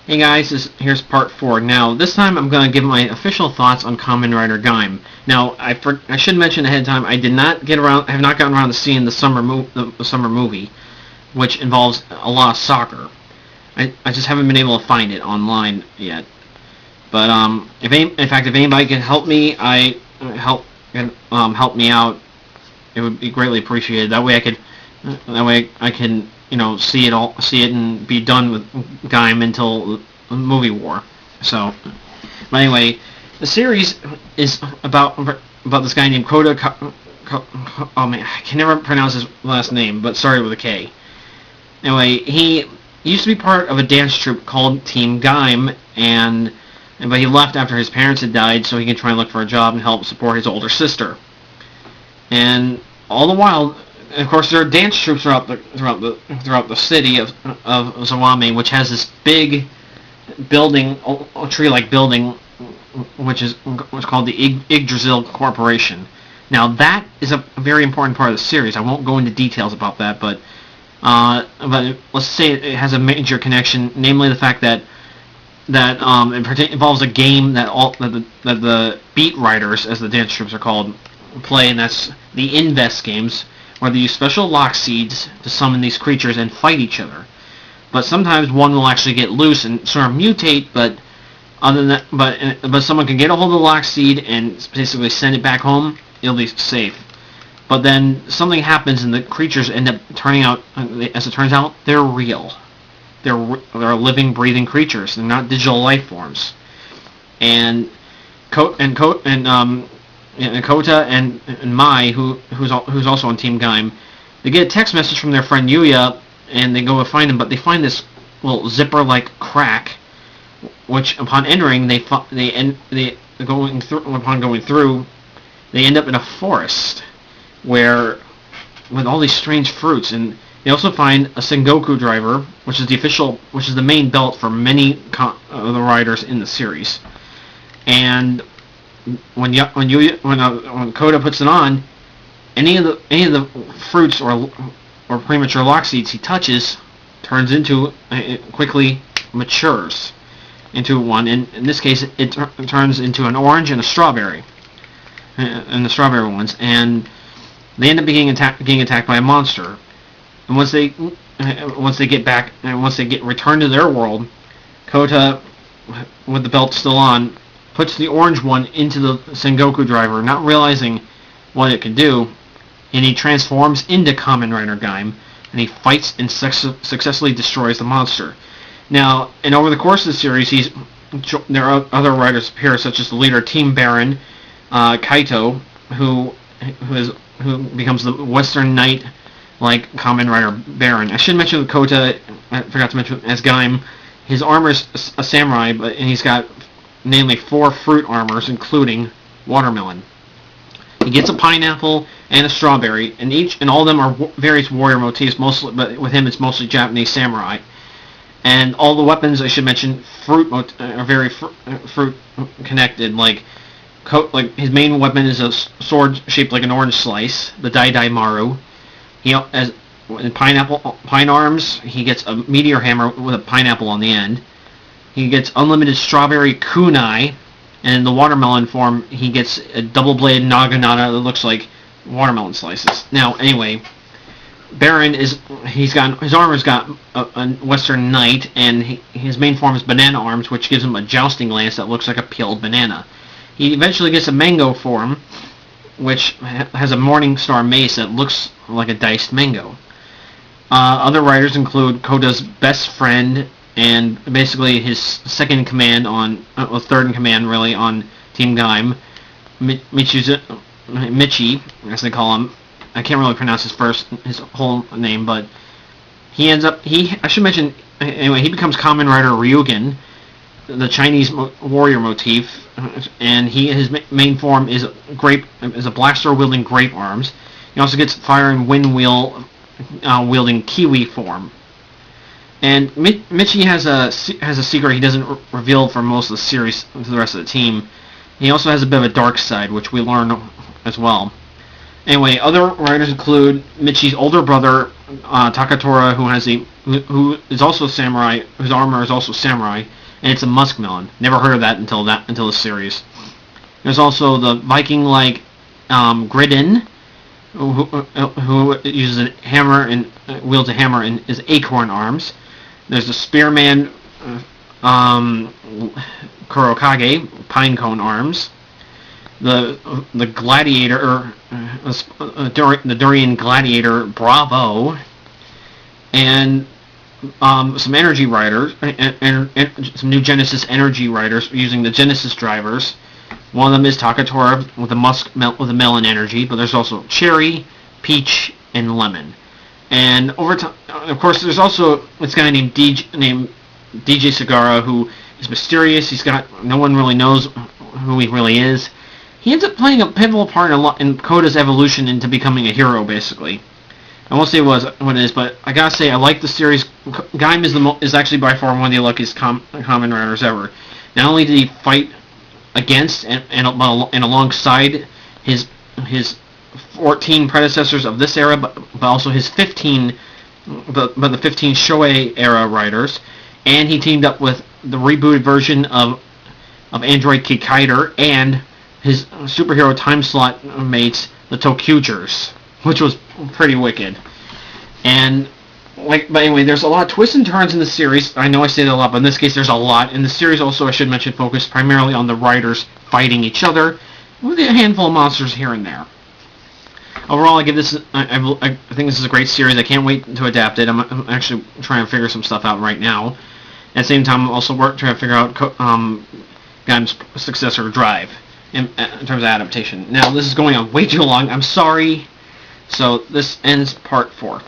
Hey guys, here's part 4. Now, this time I'm going to give my official thoughts on Kamen Rider Gaim. Now, I should mention ahead of time, I have not gotten around to seeing the summer movie, which involves a lot of soccer. I just haven't been able to find it online yet. But in fact, if anybody can help me, help me out, it would be greatly appreciated. That way I can see it and be done with Gaim until the movie war. So, but anyway, the series is about this guy named Kota. Oh man, I can never pronounce his last name, but started with a K. Anyway, he used to be part of a dance troupe called Team Gaim, but he left after his parents had died so he could try and look for a job and help support his older sister. And all the while, of course, there are dance troupes throughout the city of Zawame, which has this big building, a tree-like building, which is called the Yggdrasil Corporation. Now, that is a very important part of the series. I won't go into details about that, but let's say it has a major connection, namely the fact that it involves a game that the beat riders, as the dance troupes are called, play, and that's the Invest games, where they use special lock seeds to summon these creatures and fight each other. But sometimes one will actually get loose and sort of mutate, but someone can get a hold of the lock seed and basically send it back home. It'll be safe. But then something happens and the creatures end up turning out, as it turns out, they're real. They're living, breathing creatures. They're not digital life forms. And Kota and Mai, who's also on Team Gaim, they get a text message from their friend Yuya, and they go to find him. But they find this little zipper-like crack, which upon entering, going through, they end up in a forest with all these strange fruits, and they also find a Sengoku driver, which is the main belt for many of the riders in the series. And when Kota puts it on, any of the fruits or premature lock seeds he touches quickly matures into one. And in this case, it turns into an orange and a strawberry, and the strawberry ones, and they end up getting attacked by a monster. And once they return to their world, Kota, with the belt still on, puts the orange one into the Sengoku driver, not realizing what it can do, and he transforms into Kamen Rider Gaim, and he fights and successfully destroys the monster. Now, and over the course of the series, there are other riders appear, such as the leader Team Baron, Kaito, who becomes the Western Knight, like Kamen Rider Baron. I should mention with Kota, I forgot to mention, as Gaim, his armor is a samurai, and he's got namely 4 fruit armors, including watermelon. He gets a pineapple and a strawberry, and all of them are various warrior motifs, mostly, but with him it's mostly Japanese samurai. And all the weapons, I should mention, are very fruit connected. Like his main weapon is a sword shaped like an orange slice, the Dai Maru. In pine arms, he gets a meteor hammer with a pineapple on the end. He gets unlimited strawberry kunai, and in the watermelon form, he gets a double-bladed naginata that looks like watermelon slices. Now, anyway, Baron his armor's got a Western Knight, and his main form is banana arms, which gives him a jousting lance that looks like a peeled banana. He eventually gets a mango form, which has a morning star mace that looks like a diced mango. Other riders include Kota's best friend and basically his second in command third in command really on Team Gaim, Michi, as they call him. I can't really pronounce his whole name, but I should mention, anyway, he becomes Kamen Rider Ryugen, the Chinese warrior motif, and his main form is a blaster wielding grape arms. He also gets fire and wind wheel wielding kiwi form. And Michi has a secret he doesn't reveal for most of the series to the rest of the team. He also has a bit of a dark side, which we learn as well. Anyway, other writers include Michi's older brother, Takatora, who is also samurai, whose armor is also samurai, and it's a muskmelon. Never heard of that until the series. There's also the Viking-like Gridden, who uses a hammer and wields a hammer and is acorn arms. There's the spearman Kurokage, pinecone arms. The gladiator, the Durian gladiator Bravo, and some energy riders, and some new Genesis energy riders using the Genesis drivers. One of them is Takatora with the melon energy, but there's also cherry, peach, and lemon. And over time, of course, there's also this guy named DJ Sagara, who is mysterious. No one really knows who he really is. He ends up playing a pivotal part in Kota's evolution into becoming a hero, basically. I won't say what it is, but I gotta say I like the series. Gaim is actually by far one of the luckiest Kamen Riders ever. Not only did he fight against and alongside his 14 predecessors of this era, but also his 15 Shoei era writers, and he teamed up with the rebooted version of Android Kikaider and his superhero time slot mates, the Tokugers, which was pretty wicked. And but anyway, there's a lot of twists and turns in the series. I know I say that a lot, but in this case, there's a lot. And the series also, I should mention, focused primarily on the writers fighting each other, with a handful of monsters here and there. Overall, I give this. I think this is a great series. I can't wait to adapt it. I'm actually trying to figure some stuff out right now. At the same time, I'm also trying to figure out Gaim's successor, Drive, in terms of adaptation. Now, this is going on way too long. I'm sorry. So this ends part 4.